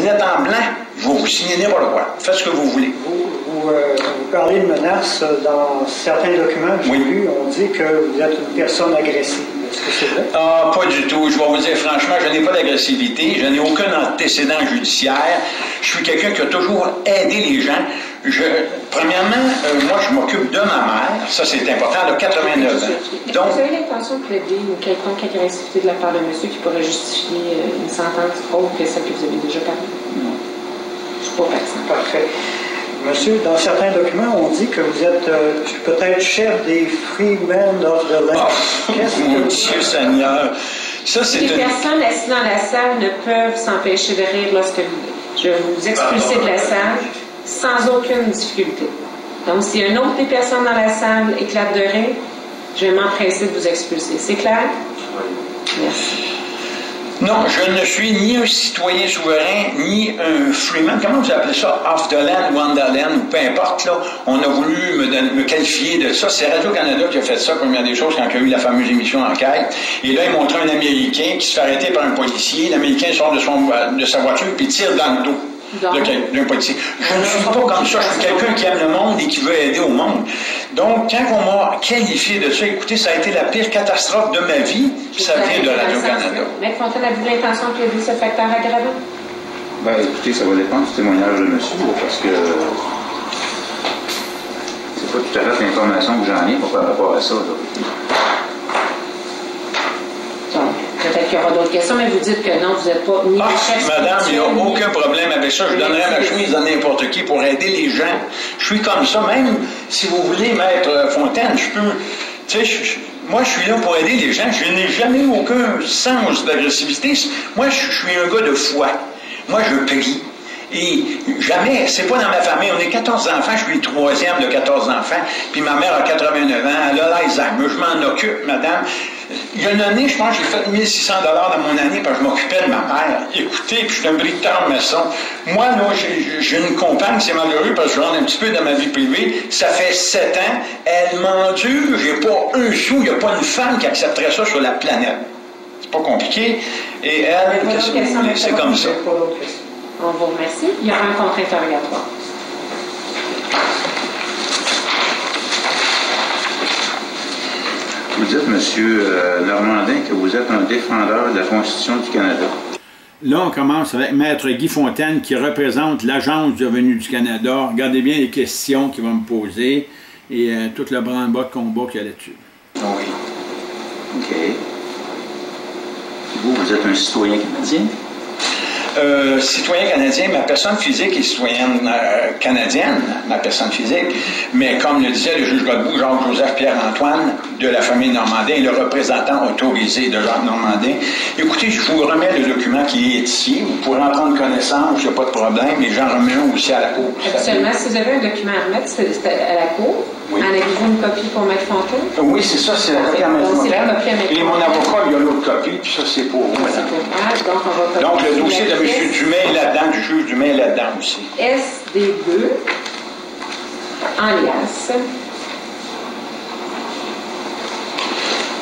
lettre en blanc, je vais vous signer n'importe quoi. Faites ce que vous voulez. Vous parlez de menaces dans certains documents que j'ai lus. On dit que vous êtes une personne agressive. Est-ce que c'est vrai? Ah, pas du tout. Je vais vous dire franchement, je n'ai pas d'agressivité. Je n'ai aucun antécédent judiciaire. Je suis quelqu'un qui a toujours aidé les gens. Premièrement, moi, je m'occupe de ma mère. Ça, c'est important, elle a 89 ans. Est-ce que vous avez l'intention de plaider une quelconque agressivité de la part de monsieur qui pourrait justifier une sentence autre que celle que vous avez déjà parlé? Non. Je ne suis pas personne. Parfait. Monsieur, dans certains documents, on dit que vous êtes peut-être chef des Freemen of the Land. Oh, mon Dieu Seigneur! Ça, c'est les personnes assises dans la salle ne peuvent s'empêcher de rire lorsque je vais vous expulser de la salle sans aucune difficulté. Donc, si une autre des personnes dans la salle éclate de rire, je vais m'empresser de vous expulser. C'est clair? Oui. Merci. Non, je ne suis ni un citoyen souverain, ni un freeman. Comment vous appelez ça? Off the land, Wonderland, ou peu importe, là. On a voulu me qualifier de ça. C'est Radio-Canada qui a fait ça, première des choses, quand il y a eu la fameuse émission Enquête. Et là, il montrait un Américain qui se fait arrêter par un policier. L'Américain sort de sa voiture puis tire dans le dos d'un policier. Je ne suis pas comme ça. Je suis quelqu'un qui aime le monde et qui veut aider au monde. Donc, quand on m'a qualifié de ça, écoutez, ça a été la pire catastrophe de ma vie, puis ça vient de Radio-Canada. Maître Fontaine, avez-vous l'intention de plaider ce facteur aggravant? Ben, écoutez, ça va dépendre du témoignage de monsieur, parce que c'est pas tout à fait l'information que j'en ai par rapport à ça. Peut-être qu'il y aura d'autres questions, mais vous dites que non, vous n'êtes pas ni chef. Madame, il n'y a aucun problème avec ça. Je donnerais ma chemise à n'importe qui pour aider les gens. Je suis comme ça. Même si vous voulez, Maître Fontaine, je peux... Tu sais, moi, je suis là pour aider les gens. Je n'ai jamais eu aucun sens d'agressivité. Moi, je suis un gars de foi. Moi, je prie. Et jamais, c'est pas dans ma famille, on est 14 enfants, je suis le troisième de 14 enfants, puis ma mère a 89 ans, elle a l'Alzheimer, je m'en occupe, madame. Il y a une année, je pense, j'ai fait 1 600 $ dans mon année parce que je m'occupais de ma mère. Écoutez, puis je suis un bricoleur maçon. Moi, là, j'ai une compagne, c'est malheureux parce que je rentre un petit peu dans ma vie privée. Ça fait 7 ans, elle m'endure, j'ai pas un sou, il n'y a pas une femme qui accepterait ça sur la planète. C'est pas compliqué. Et elle, qu'est-ce que vous voulez, c'est comme ça. On vous remercie. Il y aura un contre-interrogatoire. Vous dites, M. Normandin, que vous êtes un défendeur de la Constitution du Canada. Là, on commence avec Maître Guy Fontaine, qui représente l'Agence du revenu du Canada. Regardez bien les questions qu'il va me poser et tout le branle-bas de combat qu'il y a là-dessus. Oui. OK. Vous êtes un citoyen canadien? Citoyen canadien, ma personne physique est citoyenne canadienne, ma personne physique, mais comme le disait le juge Godbout, Jacques-Joseph Pierre-Antoine, de la famille Normandin, le représentant autorisé de Jacques Normandin. Écoutez, je vous remets le document qui est ici, vous pourrez en prendre connaissance, il n'y a pas de problème, et j'en remets un aussi à la Cour. Absolument, si vous avez un document à remettre, c'est à la Cour. Oui. En avez-vous une copie pour Maître Fontaine? Oui, c'est ça, c'est la copie à Maître Fontaine. Et mon avocat, il y a l'autre copie, puis ça, c'est pour vous, madame. Donc, le dossier de M. Dumais est là-dedans, du juge Dumais est là-dedans aussi. SD2, alias.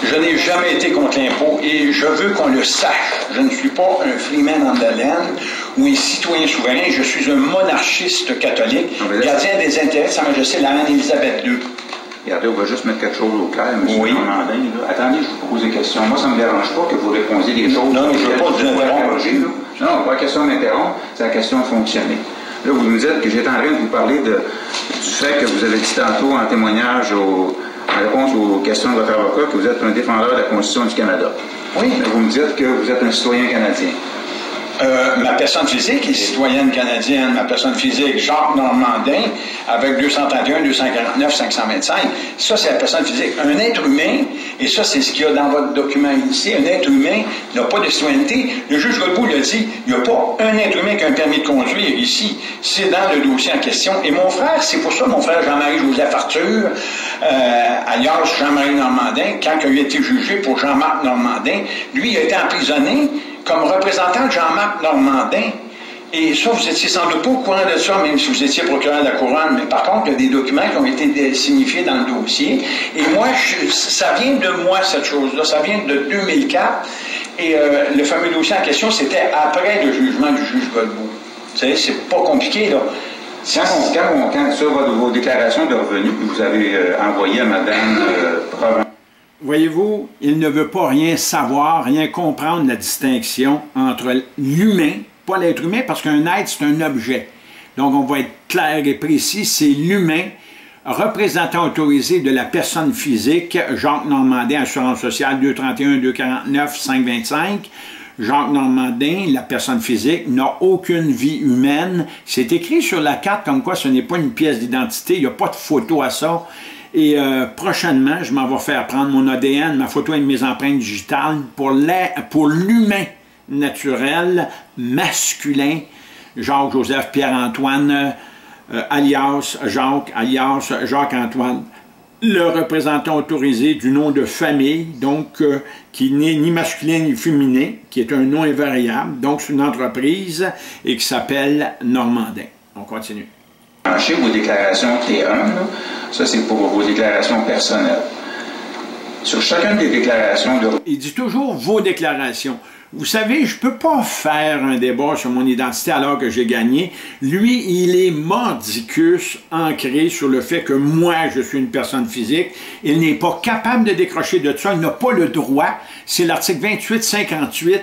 Je n'ai jamais été contre l'impôt et je veux qu'on le sache. Je ne suis pas un freeman on the land ou un citoyen souverain. Je suis un monarchiste catholique, gardien des intérêts de Sa Majesté la Reine Élisabeth II. Regardez, on va juste mettre quelque chose au clair, M. Normandin. Attendez, je vous pose des questions. Moi, ça ne me dérange pas que vous répondiez des choses. Non, je ne veux pas vous interrompre. Non, pas la question d'interrompre, c'est la question de fonctionner. Là, vous nous dites que j'étais en train de vous parler du fait que vous avez dit tantôt en témoignage en réponse aux questions de votre avocat que vous êtes un défendeur de la Constitution du Canada. Oui. Mais vous me dites que vous êtes un citoyen canadien. Ma personne physique est citoyenne canadienne. Ma personne physique, Jacques Normandin, avec 231, 249, 525. Ça, c'est la personne physique. Un être humain, et ça, c'est ce qu'il y a dans votre document ici, un être humain n'a pas de citoyenneté. Le juge Godbout l'a dit, il n'y a pas un être humain qui a un permis de conduire ici. C'est dans le dossier en question. Et mon frère, c'est pour ça, mon frère Jean-Marie Joseph Arthur, alias Jean-Marie Normandin, quand il a été jugé pour Jean-Marc Normandin, lui, il a été emprisonné comme représentant de Jean-Marc Normandin. Et ça, vous étiez sans doute pas au courant de ça, même si vous étiez procureur de la Couronne. Mais par contre, il y a des documents qui ont été signifiés dans le dossier. Et moi, ça vient de moi, cette chose-là. Ça vient de 2004. Et le fameux dossier en question, c'était après le jugement du juge Godbout. Tu sais, c'est pas compliqué, là. Quand sur vos déclarations de revenus que vous avez envoyées à Mme Provence. Voyez-vous, il ne veut pas rien savoir, rien comprendre la distinction entre l'humain, pas l'être humain, parce qu'un être, c'est un objet. Donc, on va être clair et précis, c'est l'humain, représentant autorisé de la personne physique, Jacques Normandin, Assurance sociale 231 249 525. Jacques Normandin, la personne physique, n'a aucune vie humaine. C'est écrit sur la carte comme quoi ce n'est pas une pièce d'identité, il n'y a pas de photo à ça. Et prochainement, je m'en vais faire prendre mon ADN, ma photo et mes empreintes digitales pour l'humain naturel, masculin, Jacques Joseph Pierre-Antoine, alias Jacques, alias Jacques-Antoine, le représentant autorisé du nom de famille, donc qui n'est ni masculin ni féminin, qui est un nom invariable, donc c'est une entreprise et qui s'appelle Normandin. On continue. Chez vos déclarations T1, là, ça c'est pour vos déclarations personnelles. Sur chacune des déclarations de... Il dit toujours vos déclarations. Vous savez, je ne peux pas faire un débat sur mon identité alors que j'ai gagné. Lui, il est mordicus, ancré sur le fait que moi, je suis une personne physique. Il n'est pas capable de décrocher de ça. Il n'a pas le droit. C'est l'article 2858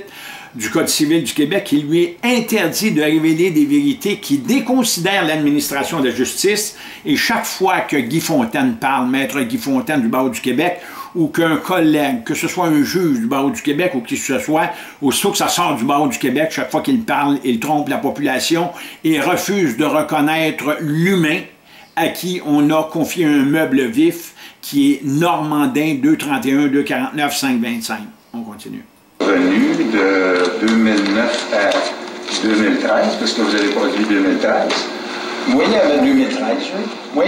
du Code civil du Québec qui lui est interdit de révéler des vérités qui déconsidèrent l'administration de la justice. Et chaque fois que Guy Fontaine parle, maître Guy Fontaine du barreau du Québec, ou qu'un collègue, que ce soit un juge du barreau du Québec ou qui que ce soit, aussitôt que ça sort du barreau du Québec, chaque fois qu'il parle, il trompe la population et refuse de reconnaître l'humain à qui on a confié un meuble vif qui est Normandin 231 249 525. On continue. Revenu de 2009 à 2013, parce que vous avez produit 2013. Oui, il y avait 2013, oui. Oui.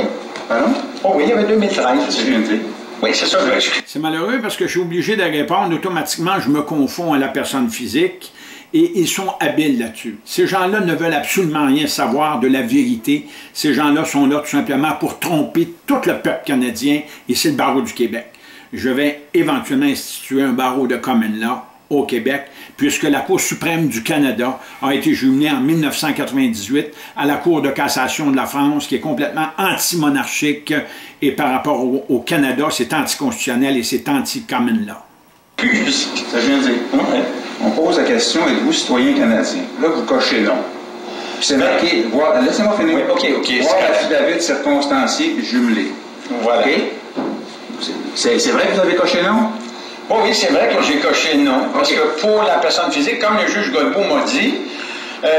Pardon? Oh oui, il y avait 2013. C'est bien dit. Oui, c'est ça. C'est malheureux parce que je suis obligé de répondre. Automatiquement, je me confonds à la personne physique et ils sont habiles là-dessus. Ces gens-là ne veulent absolument rien savoir de la vérité. Ces gens-là sont là tout simplement pour tromper tout le peuple canadien et c'est le barreau du Québec. Je vais éventuellement instituer un barreau de common law au Québec, puisque la Cour suprême du Canada a été jumelée en 1998 à la Cour de cassation de la France, qui est complètement anti-monarchique, et par rapport au Canada, c'est anticonstitutionnel et c'est anti-common law. Ça vient de dire, on pose la question, êtes-vous citoyen canadien? Là, vous cochez non. Puis c'est marqué, laissez-moi finir. Oui, OK. Voir l'affidavit circonstancié jumelé. Voilà. Okay? C'est vrai que vous avez coché non? Oh oui, c'est vrai que j'ai coché non. Parce que pour la personne physique, comme le juge Godbout m'a dit,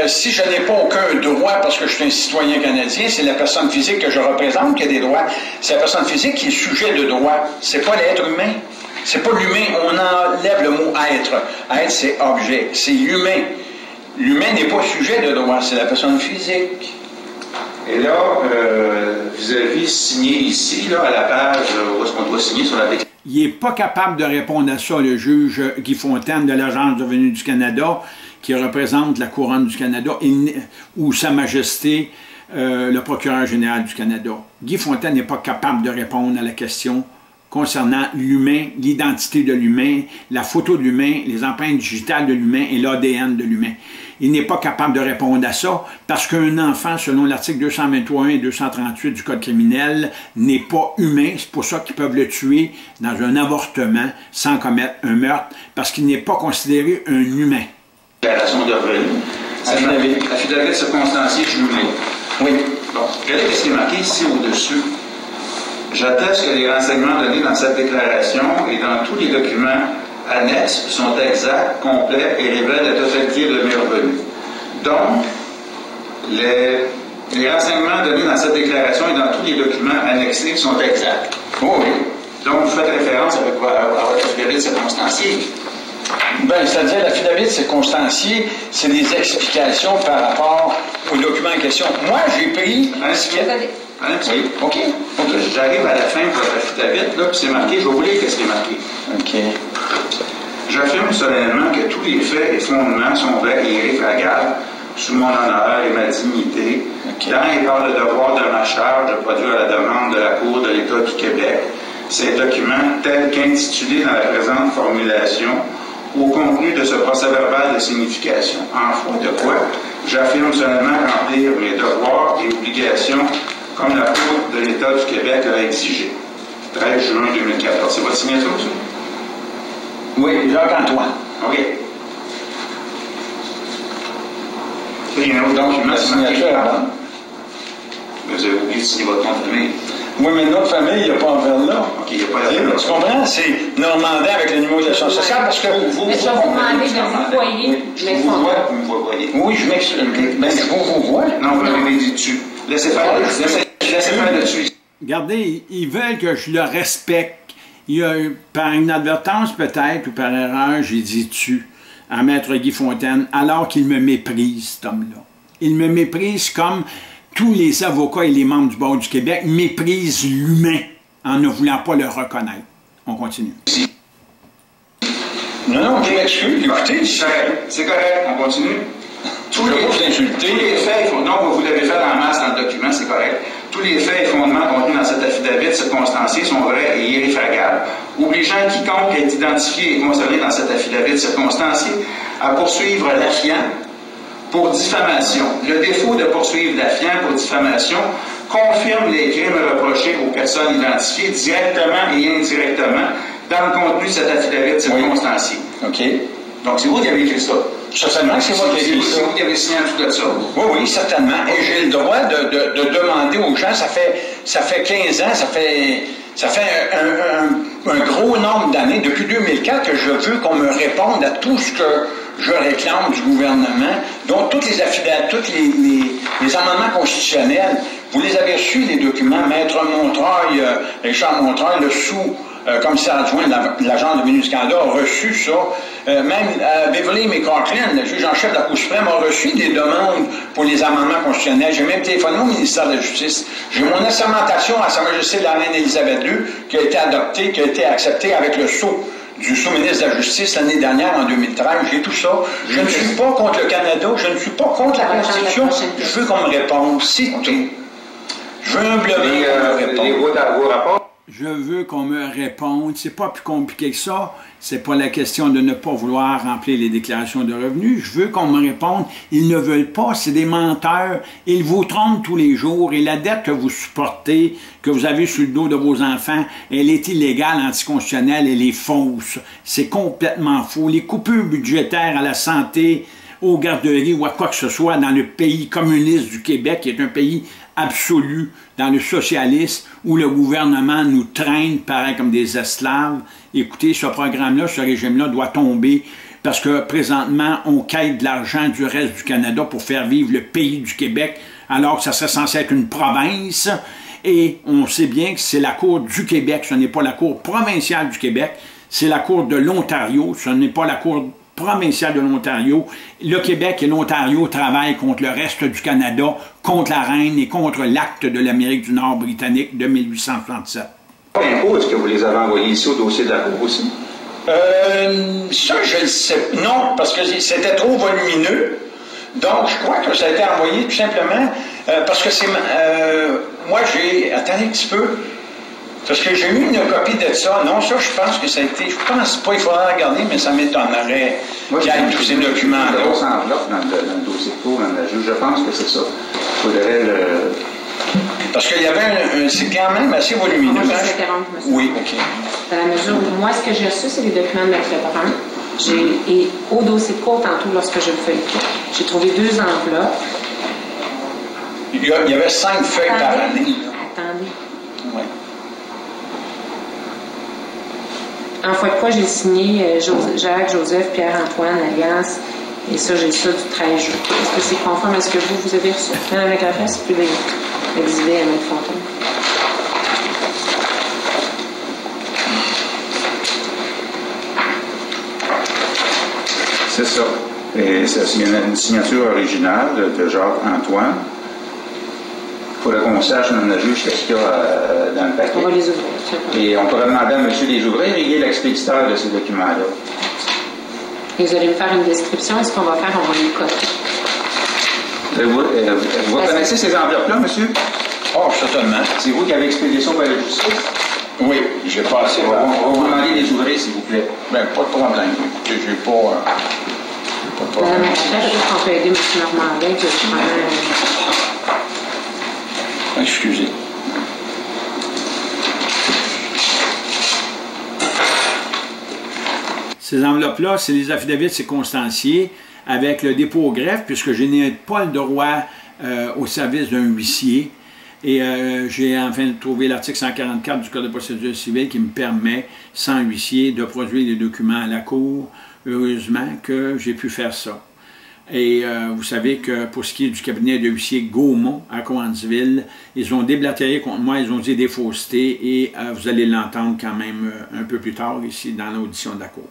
si je n'ai pas aucun droit parce que je suis un citoyen canadien, c'est la personne physique que je représente qui a des droits. C'est la personne physique qui est sujet de droit. C'est pas l'être humain. C'est pas l'humain. On enlève le mot être. Être, c'est objet. C'est l'humain. L'humain n'est pas sujet de droit. C'est la personne physique. Et là, vous avez signé ici, là, à la page où est-ce qu'on doit signer sur la déclaration. Il n'est pas capable de répondre à ça, le juge Guy Fontaine de l'Agence de revenus du Canada, qui représente la Couronne du Canada, ou Sa Majesté, le procureur général du Canada. Guy Fontaine n'est pas capable de répondre à la question concernant l'humain, l'identité de l'humain, la photo de l'humain, les empreintes digitales de l'humain et l'ADN de l'humain. Il n'est pas capable de répondre à ça parce qu'un enfant, selon l'article 221 et 238 du Code criminel, n'est pas humain. C'est pour ça qu'ils peuvent le tuer dans un avortement sans commettre un meurtre parce qu'il n'est pas considéré un humain. Déclaration de revenus. Affidavit circonstancié jumelé. Oui. Bon, regardez ce qui est marqué ici au-dessus. J'atteste que les renseignements donnés dans cette déclaration et dans tous les documents annexes sont exacts, complets et révèlent la totalité de mes revenus. Donc, les renseignements donnés dans cette déclaration et dans tous les documents annexés sont exacts. Oh oui. Donc, vous faites référence à votre affidavit circonstancié. Bien, c'est-à-dire l'affidavit circonstancié, c'est des explications par rapport aux documents en question. Moi, j'ai pris... Oui, OK. J'arrive à la fin de votre affidavit, là, puis c'est marqué, je vais vous lire ce qui est marqué. OK. J'affirme solennellement que tous les faits et fondements sont vrais et irréfragables sous mon honneur et ma dignité, dans et par le devoir de ma charge de produire à la demande de la Cour de l'État du Québec ces documents tels qu'intitulés dans la présente formulation au contenu de ce procès-verbal de signification, en foi de quoi J'affirme solennellement remplir mes devoirs et obligations comme la Cour de l'État du Québec l'a exigé. 13 juin 2014. C'est votre signature, ça? Oui, Jacques-Antoine. OK. Il y a un autre document, c'est marqué. Vous avez oublié de signer votre nom de famille. Oui, mais notre famille, il n'y a pas envers là. OK, il n'y a pas la. Tu comprends? C'est normandais avec le numéro de l'assurance sociale parce que mais je vais vous demander de vous voyer. Vous me voyez. Oui, je m'excuse. Ben, je vous vois. Non, vous m'avez dit dessus. Laissez faire dessus. Regardez, ils veulent que je le respecte. Il y a, par inadvertance peut-être, ou par erreur, j'ai dit tu à Maître Guy Fontaine, alors qu'il me méprise, cet homme-là. Il me méprise comme tous les avocats et les membres du Barreau du Québec méprisent l'humain en ne voulant pas le reconnaître. On continue. Non, je m'excuse. Écoutez, c'est correct. On continue. Tous les faits, non, vous l'avez fait en masse dans le document, c'est correct. Tous les faits et fondements contenus dans cet affidavit circonstancié sont vrais et irréfragables, obligeant quiconque est identifié et concerné dans cet affidavit circonstancié à poursuivre l'affiant pour diffamation. Le défaut de poursuivre l'affiant pour diffamation confirme les crimes reprochés aux personnes identifiées directement et indirectement dans le contenu de cet affidavit circonstancié. Oui. OK. Donc, c'est vous qui avez écrit ça. Certainement, c'est moi qui ai écrit ça. C'est vous qui avez signé en dessous de ça. Oui, oui, certainement. Et j'ai le droit de demander aux gens, ça fait 15 ans, ça fait un gros nombre d'années, depuis 2004, que je veux qu'on me réponde à tout ce que je réclame du gouvernement, donc toutes les affidavits, tous les amendements constitutionnels. Vous les avez reçus, les documents. Maître Montreuil, Richard Montreuil, le sous-commissaire adjoint de l'agence de Venus-Canada, a reçu ça. Même Beverly McCartland, le juge en chef de la Cour suprême, a reçu des demandes pour les amendements constitutionnels. J'ai même téléphoné au ministère de la Justice. J'ai mon assermentation à Sa Majesté la Reine Élisabeth II qui a été adoptée, qui a été acceptée avec le sceau du sous-ministre de la Justice l'année dernière, en 2013. J'ai tout ça. Je ne suis pas contre le Canada, je ne suis pas contre la Constitution. Je veux qu'on me réponde. C'est tout. Je veux humblement qu'on me réponde. Vos rapports? Je veux qu'on me réponde. C'est pas plus compliqué que ça. C'est pas la question de ne pas vouloir remplir les déclarations de revenus. Je veux qu'on me réponde. Ils ne veulent pas. C'est des menteurs. Ils vous trompent tous les jours. Et la dette que vous supportez, que vous avez sur le dos de vos enfants, elle est illégale, anticonstitutionnelle, elle est fausse. C'est complètement faux. Les coupures budgétaires à la santé, aux garderies ou à quoi que ce soit dans le pays communiste du Québec, qui est un pays absolu dans le socialisme, où le gouvernement nous traîne, pareil comme des esclaves. Écoutez, ce programme-là, ce régime-là doit tomber parce que présentement, on quête de l'argent du reste du Canada pour faire vivre le pays du Québec, alors que ça serait censé être une province. Et on sait bien que c'est la Cour du Québec, ce n'est pas la Cour provinciale du Québec, c'est la Cour de l'Ontario, ce n'est pas la Cour provinciale de l'Ontario. Le Québec et l'Ontario travaillent contre le reste du Canada, contre la reine et contre l'acte de l'Amérique du Nord britannique de 1867. Est-ce que vous les avez envoyés ici au dossier de la Cour aussi? Ça, je le sais. Non, parce que c'était trop volumineux. Donc, je crois que ça a été envoyé tout simplement parce que c'est... moi, j'ai... Attendez un petit peu. Parce que j'ai eu une copie de ça. Non, ça, je pense que ça a été... Je pense pas, il faudra regarder, mais ça m'étonnerait qu'il y ait tous ces documents-là. Il y a une grosse enveloppe dans le dossier de cour, Mme la juge. Je pense que c'est ça. Il faudrait le... Parce qu'il y avait c'est quand même assez volumineux. Je vais s'interrompre, monsieur. Oui, OK. Dans la mesure où moi, ce que j'ai reçu, c'est les documents de Maître Brun. Et au dossier de cour, tantôt, lorsque je le feuilletais, j'ai trouvé 2 enveloppes. Il y avait 5 feuilles par année. Attendez. Oui. En fois de quoi, j'ai signé Jacques, Joseph, Pierre-Antoine, Alliance, et ça, j'ai ça du 13 juin. Est-ce que c'est conforme à ce que vous avez reçu? Même avec la face, c'est plus d'exhiber à Maître Fontaine. C'est ça. Et c'est une signature originale de Jacques-Antoine. Il faudrait qu'on sache, Mme la juge, qu'est-ce qu'il y a dans le paquet. On va les ouvrir. Et on pourrait demander à M. les ouvrir, il est l'expéditeur de ces documents-là. Et vous allez me faire une description, et ce qu'on va faire, on va les coter. Vous connaissez ces enveloppes-là, monsieur? Oh, certainement. C'est vous qui avez expédié ça par la justice? Oui, j'ai passé. On va vous demander de les ouvrir, s'il vous plaît. Bien, pas de problème. Écoutez, j'ai pas... Madame la chef, peut-être qu'on peut aider M. Normandin qui est vraiment... Excusez. Ces enveloppes-là, c'est les affidavits circonstanciés avec le dépôt au greffe, puisque je n'ai pas le droit au service d'un huissier. Et j'ai enfin trouvé l'article 144 du Code de procédure civile qui me permet, sans huissier, de produire les documents à la Cour. Heureusement que j'ai pu faire ça. Et vous savez que pour ce qui est du cabinet de huissier Gaumont à Cowansville, ils ont déblatéré contre moi, ils ont dit des faussetés et vous allez l'entendre quand même un peu plus tard ici dans l'audition de la Cour.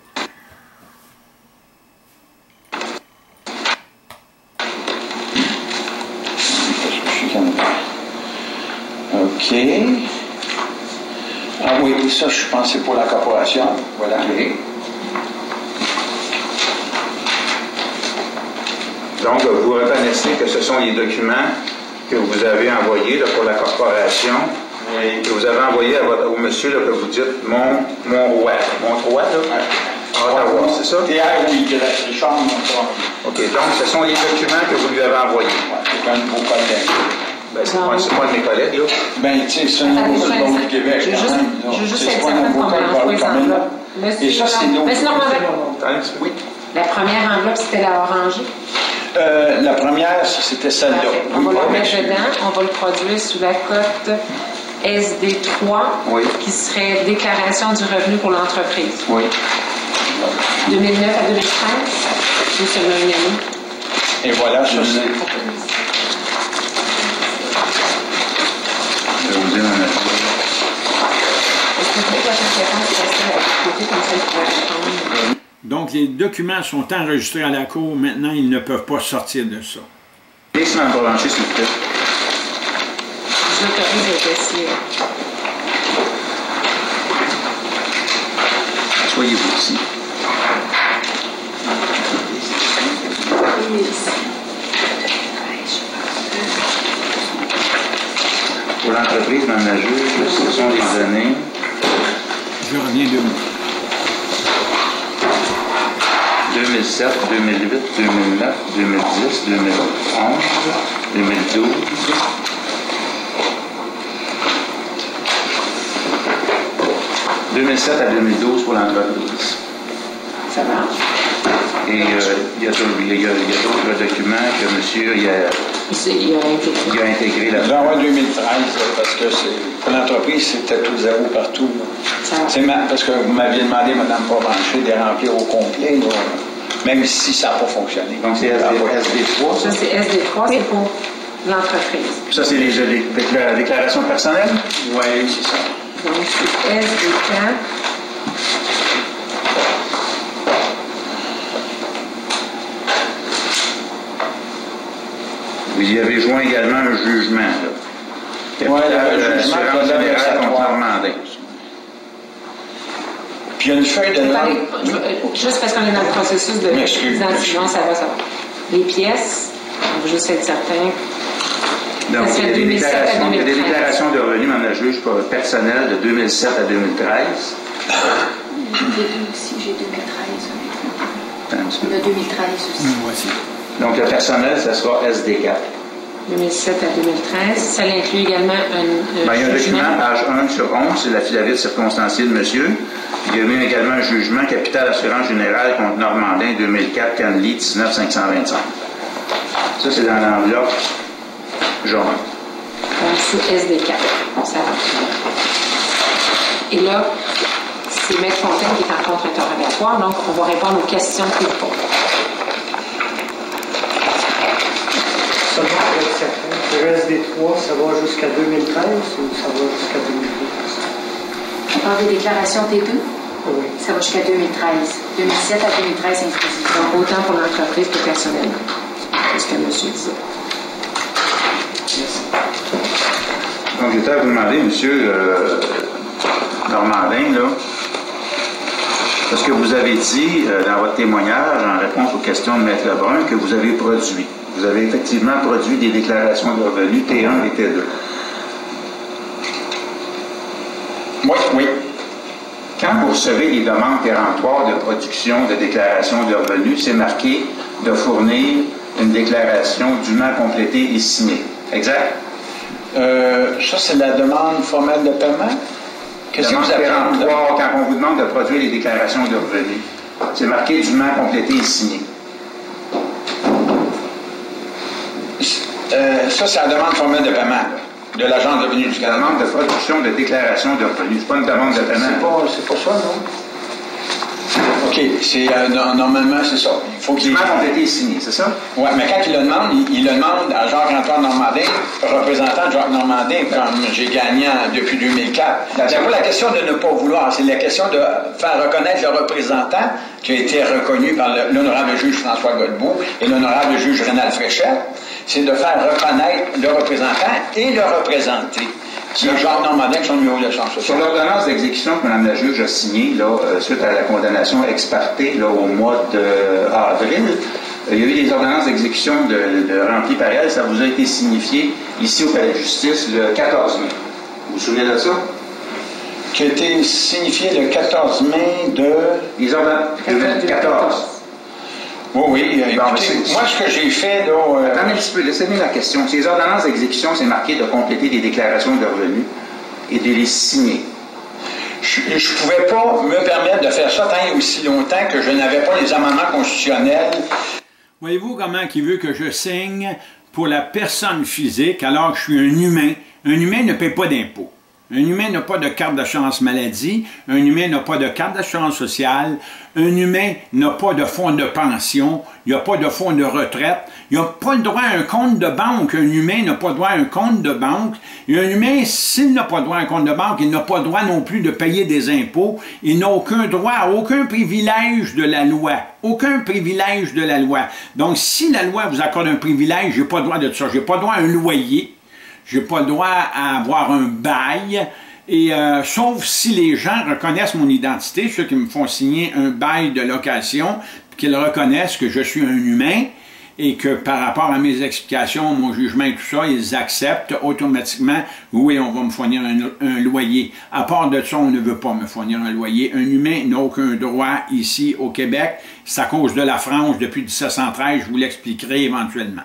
OK. Ah oui, ça, je pense que c'est pour la corporation. Voilà. Okay. Donc, vous reconnaissez que ce sont les documents que vous avez envoyés là, pour la corporation, oui. Que vous avez envoyés au monsieur là, que vous dites Montroy, là, à Ottawa, c'est ça? Richard Montroy. OK, donc ce sont les documents que vous lui avez envoyés. C'est un de vos collègues. Ben, c'est pas un de mes collègues, là. Ben, tu sais, c'est un nouveau code du Québec. Je veux juste être certaine qu'on mélange pas les enveloppes. Et ça, c'est nous. Oui. La première enveloppe, c'était la orangée. La première, c'était celle-là. On va le mettre dedans, on va le produire sous la cote SD3, oui. Qui serait déclaration du revenu pour l'entreprise. Oui. 2009 à 2013, ou seulement une année. Et voilà, je sais. Je vais vous dire un autre. Est-ce que vous voulez que la réponse reste à côté comme ça, il pourrait répondre? Donc, les documents sont enregistrés à la Cour. Maintenant, ils ne peuvent pas sortir de ça. Laissez-moi me brancher, s'il vous plaît. Je vous autorise à essayer. Soyez-vous ici. Pour l'entreprise, Mme la juge, ce sont les données. Je reviens 2 minutes. 2007, 2008, 2009, 2010, 2011, 2012. « 2007 à 2012 pour l'entreprise. » Ça marche. Et il y a d'autres documents que monsieur il a intégré là-dedans. J'envoie 2013 parce que pour l'entreprise, c'était tout zéro partout. Parce que vous m'aviez demandé, Mme Provencher, de les remplir au complet, là, même si ça n'a pas fonctionné. Donc c'est SD3, ça? C'est SD3, c'est pour l'entreprise. Ça, c'est les déclarations personnelles? Oui, c'est ça. Donc, c'est SD4. Vous y avez joint également un jugement, là. Oui, le jugement général contre Normandin. Puis il y a une feuille de langue. Juste parce qu'on est dans le processus de d'identification, ça va. Les pièces, on va juste être certain. Donc, il y a des déclarations de revenus, Mme la juge, personnelles de 2007 à 2013. Aussi, j'ai 2013. On a 2013 aussi. Voici. Donc, le personnel, ça sera SD4. 2007 à 2013. Ça inclut également un il y a un document, page 1 sur 11, c'est l'affidavit circonstancié de monsieur. Il y a eu également un jugement capital assurance générale contre Normandin 2004, Canley 19525. Ça, c'est dans l'enveloppe jaune. Donc, sous SD4. Ça va. Et là, c'est Maître Fontaine qui est en contre-interrogatoire, donc on va répondre aux questions qu'il faut. Seulement pour être certain, le SD3, ça va jusqu'à 2013 ou ça va jusqu'à 2012? On parle des déclarations T2? Oui. Ça va jusqu'à 2013. 2007 à 2013 inclusif. Donc, autant pour l'entreprise que personnellement. C'est ce que M. disait. Donc, j'étais à vous demander, M. Normandin, là, parce que vous avez dit dans votre témoignage, en réponse aux questions de Maître Lebrun, que vous avez produit. Vous avez effectivement produit des déclarations de revenus T1 et T2. Oui. Quand vous recevez les demandes péremptoires de production de déclaration de revenus, c'est marqué de fournir une déclaration dûment complétée et signée. Exact? Ça, c'est la demande formelle de paiement? Qu'est-ce que vous appelez? Quand on vous demande de produire les déclarations de revenus, c'est marqué dûment complété et signé. Ça, c'est la demande formelle de paiement de l'Agence de revenus du Canada. La demande de production de déclaration de revenus. C'est pas une demande de paiement. C'est pas ça, non? OK. Normalement, c'est ça. Il faut qu'il... Dûment complété et signé, c'est ça? Oui, mais quand il le demande à Jacques-Antoine Normandin, représentant de Jacques Normandin, comme j'ai gagné depuis 2004. C'est pas la question de ne pas vouloir, c'est la question de faire reconnaître le représentant qui a été reconnu par l'honorable juge François Godbout et l'honorable juge Rénal Fréchette. C'est de faire reconnaître le représentant et le représenté, qui est Jacques Normandin, qui sont numéro de chance sociale. Sur l'ordonnance d'exécution que Mme la juge a signée suite à la condamnation ex parte au mois d'avril, il y a eu des ordonnances d'exécution remplies par elle. Ça vous a été signifié ici au Palais de justice le 14 mai. Vous vous souvenez de ça? Qui a été signifié le 14 mai de... Les ordonnances... 2014. Oui, écoutez, moi, ce que j'ai fait, là... Attendez un petit peu, laissez-moi la question. Ces ordonnances d'exécution, c'est marqué de compléter des déclarations de revenus et de les signer. Je ne pouvais pas me permettre de faire ça tant et aussi longtemps que je n'avais pas les amendements constitutionnels. Voyez-vous comment il veut que je signe pour la personne physique alors que je suis un humain? Un humain ne paie pas d'impôts. Un humain n'a pas de carte d'assurance maladie, un humain n'a pas de carte d'assurance sociale, un humain n'a pas de fonds de pension, il n'y a pas de fonds de retraite, il n'a pas le droit à un compte de banque, un humain n'a pas le droit à un compte de banque, et un humain, s'il n'a pas le droit à un compte de banque, il n'a pas le droit non plus de payer des impôts, il n'a aucun droit à aucun privilège de la loi, aucun privilège de la loi. Donc, si la loi vous accorde un privilège, je n'ai pas le droit de ça, je n'ai pas le droit à un loyer, je n'ai pas le droit à avoir un bail, et sauf si les gens reconnaissent mon identité, ceux qui me font signer un bail de location, qu'ils reconnaissent que je suis un humain, et que par rapport à mes explications, mon jugement et tout ça, ils acceptent automatiquement, oui, on va me fournir un loyer. À part de ça, on ne veut pas me fournir un loyer. Un humain n'a aucun droit ici au Québec. C'est à cause de la France depuis 1713, je vous l'expliquerai éventuellement.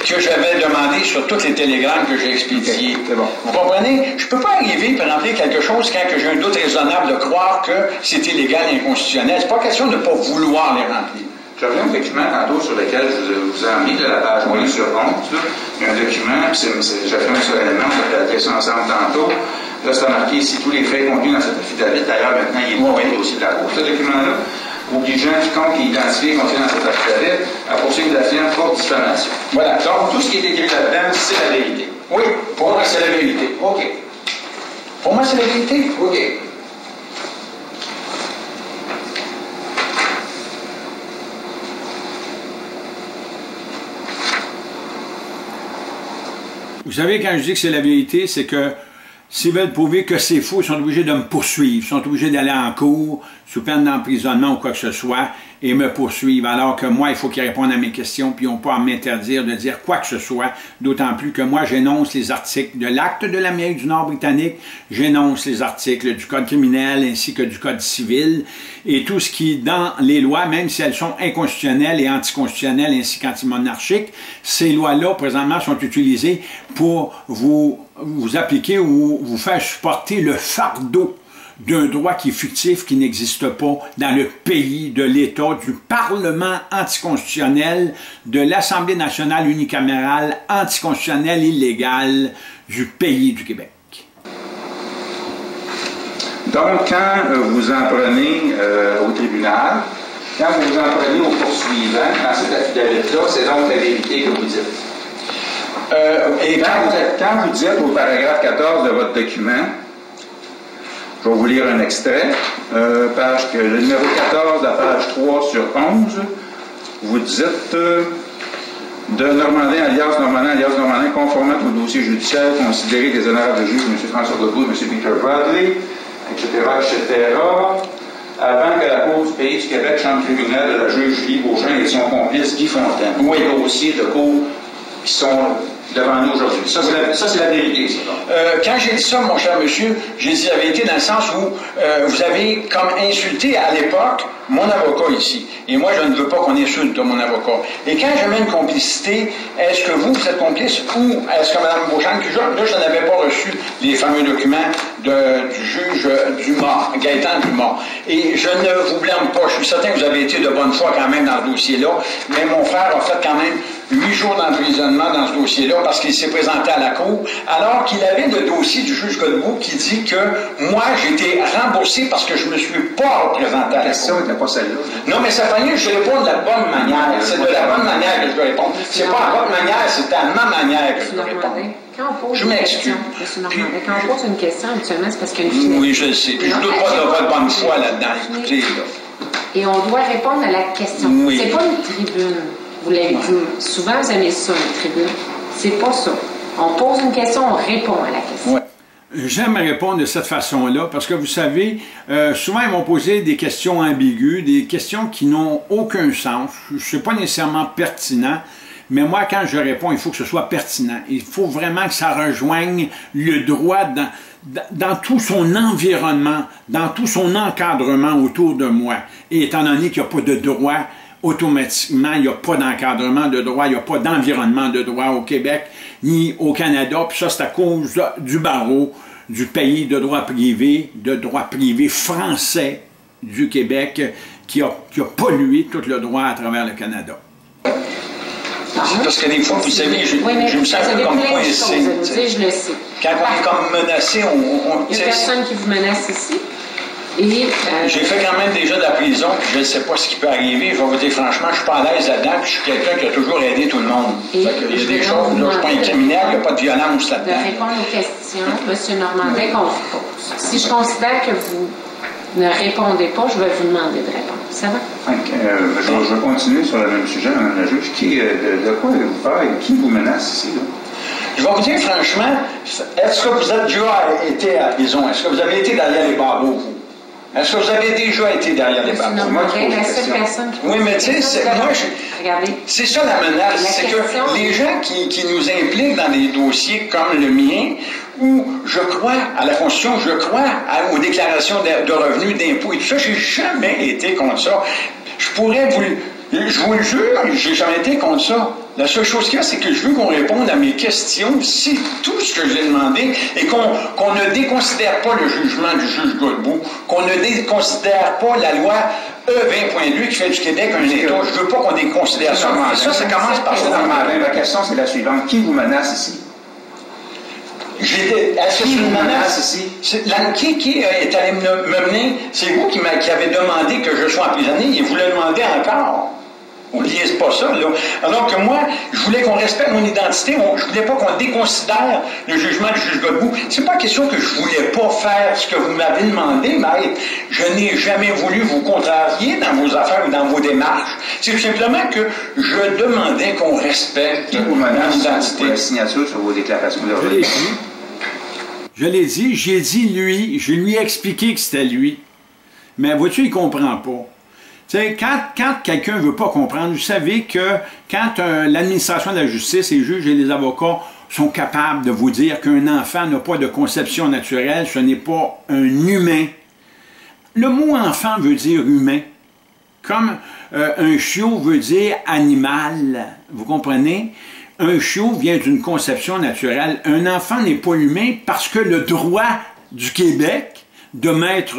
Que j'avais demandé sur toutes les télégrammes que j'ai expédiés. C'est bon. Vous comprenez? Je ne peux pas arriver et remplir quelque chose quand j'ai un doute raisonnable de croire que c'est illégal et inconstitutionnel. C'est pas question de ne pas vouloir les remplir. Je reviens au document tantôt sur lequel je vous ai emmené de la page 1 sur 11. Là. Il y a un document, j'affirme solennellement, on va traiter ça ensemble tantôt. Là, c'est marqué ici tous les faits contenus dans cette affidavit. D'ailleurs, maintenant, il est au dossier de la Cour, ce document-là. Obligeant quiconque qui est identifié contenu dans cette affidavit à poursuivre la firme pour diffamation. Voilà. Donc, tout ce qui est écrit là-dedans, c'est la vérité. Oui, pour moi, c'est la vérité. OK. Pour moi, c'est la vérité. OK. Vous savez, quand je dis que c'est la vérité, c'est que s'ils veulent prouver que c'est faux, ils sont obligés de me poursuivre, ils sont obligés d'aller en cour, sous peine d'emprisonnement ou quoi que ce soit, et me poursuivre, alors que moi, il faut qu'ils répondent à mes questions, puis ils n'ont pas à m'interdire de dire quoi que ce soit, d'autant plus que moi, j'énonce les articles de l'Acte de l'Amérique du Nord britannique, j'énonce les articles du Code criminel ainsi que du Code civil, et tout ce qui, dans les lois, même si elles sont inconstitutionnelles et anticonstitutionnelles ainsi qu'antimonarchiques, ces lois-là, présentement, sont utilisées pour vous appliquer ou vous faire supporter le fardeau d'un droit qui est fictif, qui n'existe pas dans le pays, de l'État, du Parlement anticonstitutionnel, de l'Assemblée nationale unicamérale anticonstitutionnelle illégale du pays du Québec. Donc, quand vous en prenez au tribunal, quand vous en prenez au poursuivant, dans cette affidavit-là, c'est donc la vérité que vous dites. Et quand vous dites au paragraphe 14 de votre document, je vais vous lire un extrait, le numéro 14, la page 3 sur 11, vous dites de Normandin, alias Normandin, conformément au dossier judiciaire considéré des honorables juges, M. François Godbout, M. Peter Bradley, etc., avant que la Cour du pays du Québec, chambre criminelle de la juge Julie Beauchamp et son complice Guy Fontaine. Oui, dossiers de cours qui sont devant nous aujourd'hui. Ça, c'est la vérité, ça. Quand j'ai dit ça, mon cher monsieur, j'ai dit la vérité dans le sens où vous avez comme insulté à l'époque mon avocat ici. Et moi, je ne veux pas qu'on insulte mon avocat. Et quand je mets une complicité, est-ce que vous êtes complice ou est-ce que Mme Beauchamp, là, je n'avais pas reçu les fameux documents du juge Dumas, Gaétan Dumas. Et je ne vous blâme pas. Je suis certain que vous avez été de bonne foi quand même dans ce dossier-là. Mais mon frère a fait quand même 8 jours d'emprisonnement dans ce dossier-là parce qu'il s'est présenté à la cour, alors qu'il avait le dossier du juge Godbout qui dit que moi, j'ai été remboursé parce que je ne me suis pas représenté à la cour. La question n'était pas celle-là. Non, mais ça fallait que je réponde de la bonne manière. C'est de la bonne manière que je dois répondre. C'est pas à votre manière, c'est à ma manière que je dois répondre. Je m'excuse. M. Normandin, quand on pose une question, habituellement, c'est parce qu'il y a une finalité. Oui, je le sais. Puis je ne doute pas de votre bonne foi là-dedans. Écoutez, là. Et on doit répondre à la question. Oui. C'est pas une tribune. Vous l'avez dit. Souvent, vous aimez ça, une tribune. C'est pas ça. On pose une question, on répond à la question. Ouais. J'aime répondre de cette façon-là parce que vous savez, souvent ils vont poser des questions ambiguës, des questions qui n'ont aucun sens. Je ne suis pas nécessairement pertinent, mais moi, quand je réponds, il faut que ce soit pertinent. Il faut vraiment que ça rejoigne le droit dans tout son environnement, dans tout son encadrement autour de moi. Et étant donné qu'il n'y a pas de droit, automatiquement, il n'y a pas d'encadrement de droit, il n'y a pas d'environnement de droit au Québec ni au Canada. Puis ça, c'est à cause du barreau du pays de droit privé français du Québec qui a pollué tout le droit à travers le Canada. Parce que des fois, vous savez, je me sens un peu comme coincé. Je le sais. Quand on est comme menacé, il n'y a personne qui vous menace ici. J'ai fait quand même déjà de la prison, puis je ne sais pas ce qui peut arriver. Je vais vous dire franchement, je ne suis pas à l'aise là-dedans, puis je suis quelqu'un qui a toujours aidé tout le monde. Il y a des choses, là, je ne suis pas un criminel, il n'y a pas de violence là-dedans. De répondre aux questions, M. Normandin, qu'on vous pose. Si je considère que vous ne répondez pas, je vais vous demander de répondre. Ça va? Je vais continuer sur le même sujet, Mme la juge. De quoi vous parlez? Qui vous menace ici, là? Je vais vous dire franchement, est-ce que vous êtes déjà été à la prison? Est-ce que vous avez été derrière les barreaux, vous? Est-ce que vous avez déjà été derrière les barreaux? La seule personne qui... Oui, mais tu sais, c'est ça la menace. C'est que les gens qui nous impliquent dans des dossiers comme le mien, où je crois à la Constitution, je crois aux déclarations de revenus, d'impôts et tout ça, j'ai jamais été contre ça. Je pourrais vous... Je vous le jure, j'ai jamais été contre ça. La seule chose qu'il y a, c'est que je veux qu'on réponde à mes questions. C'est tout ce que j'ai demandé et qu'on ne déconsidère pas le jugement du juge Godbout, qu'on ne déconsidère pas la loi E20.2 qui fait du Québec un État. Je ne veux pas qu'on déconsidère ça. Ça commence par ça. Ma question, c'est la suivante. Qui vous menace ici? Est-ce que c'est une menace ici? Qui est allé me mener? C'est vous qui avez demandé que je sois emprisonné et vous le demandez encore. N'oubliez pas ça, là. Alors que moi, je voulais qu'on respecte mon identité, je voulais pas qu'on déconsidère le jugement du juge Godbout. C'est pas question que je voulais pas faire ce que vous m'avez demandé, maître. Je n'ai jamais voulu vous contrarier dans vos affaires ou dans vos démarches. C'est tout simplement que je demandais qu'on respecte mon identité. Pour la signature sur vos déclarations de revenus. Je l'ai dit, j'ai dit lui, je lui ai expliqué que c'était lui. Mais vois-tu, il ne comprend pas. Tu sais, quand quelqu'un ne veut pas comprendre, vous savez que quand l'administration de la justice, les juges et les avocats sont capables de vous dire qu'un enfant n'a pas de conception naturelle, ce n'est pas un humain. Le mot enfant veut dire humain. Comme un chiot veut dire animal. Vous comprenez? Un chiot vient d'une conception naturelle. Un enfant n'est pas humain parce que le droit du Québec, de maître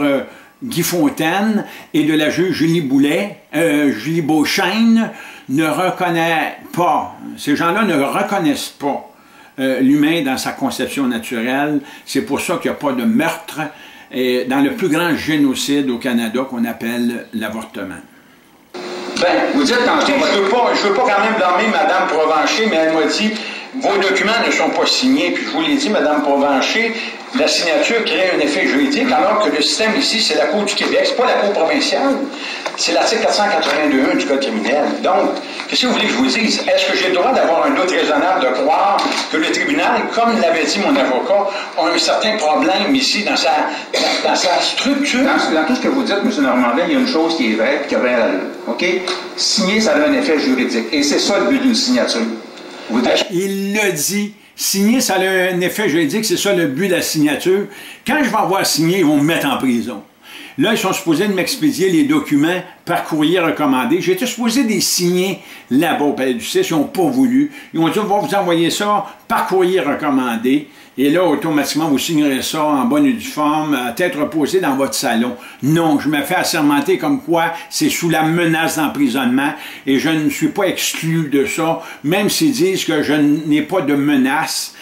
Guy Fontaine et de la juge Julie Beauchesne, ne reconnaît pas. Ces gens-là ne reconnaissent pas l'humain dans sa conception naturelle. C'est pour ça qu'il n'y a pas de meurtre dans le plus grand génocide au Canada qu'on appelle l'avortement. Ben, vous dites tantôt, je veux pas quand même blâmer Mme Provencher, mais elle m'a dit, vos documents ne sont pas signés. Puis je vous l'ai dit, Mme Provencher, la signature crée un effet juridique, alors que le système ici, c'est la Cour du Québec, c'est pas la Cour provinciale. C'est l'article 482.1 du Code criminel. Donc, qu'est-ce que vous voulez que je vous dise? Est-ce que j'ai le droit d'avoir un doute raisonnable de croire que le tribunal, comme l'avait dit mon avocat, a un certain problème ici dans sa structure? Dans tout ce que vous dites, M. Normandin, il y a une chose qui est vraie et qui a bien l'allure. OK? Signer, ça a un effet juridique. Et c'est ça le but d'une signature. Il l'a dit. Signer, ça a un effet juridique, c'est ça le but de la signature. Quand je vais avoir signé, ils vont me mettre en prison. Là, ils sont supposés de m'expédier les documents par courrier recommandé. J'étais supposé de les signer là-bas au Palais de justice. Ils n'ont pas voulu. Ils ont dit, on va vous envoyer ça par courrier recommandé. Et là, automatiquement, vous signerez ça en bonne et due forme, à tête reposée dans votre salon. Non, je me fais assermenter comme quoi c'est sous la menace d'emprisonnement et je ne suis pas exclu de ça, même s'ils disent que je n'ai pas de menace.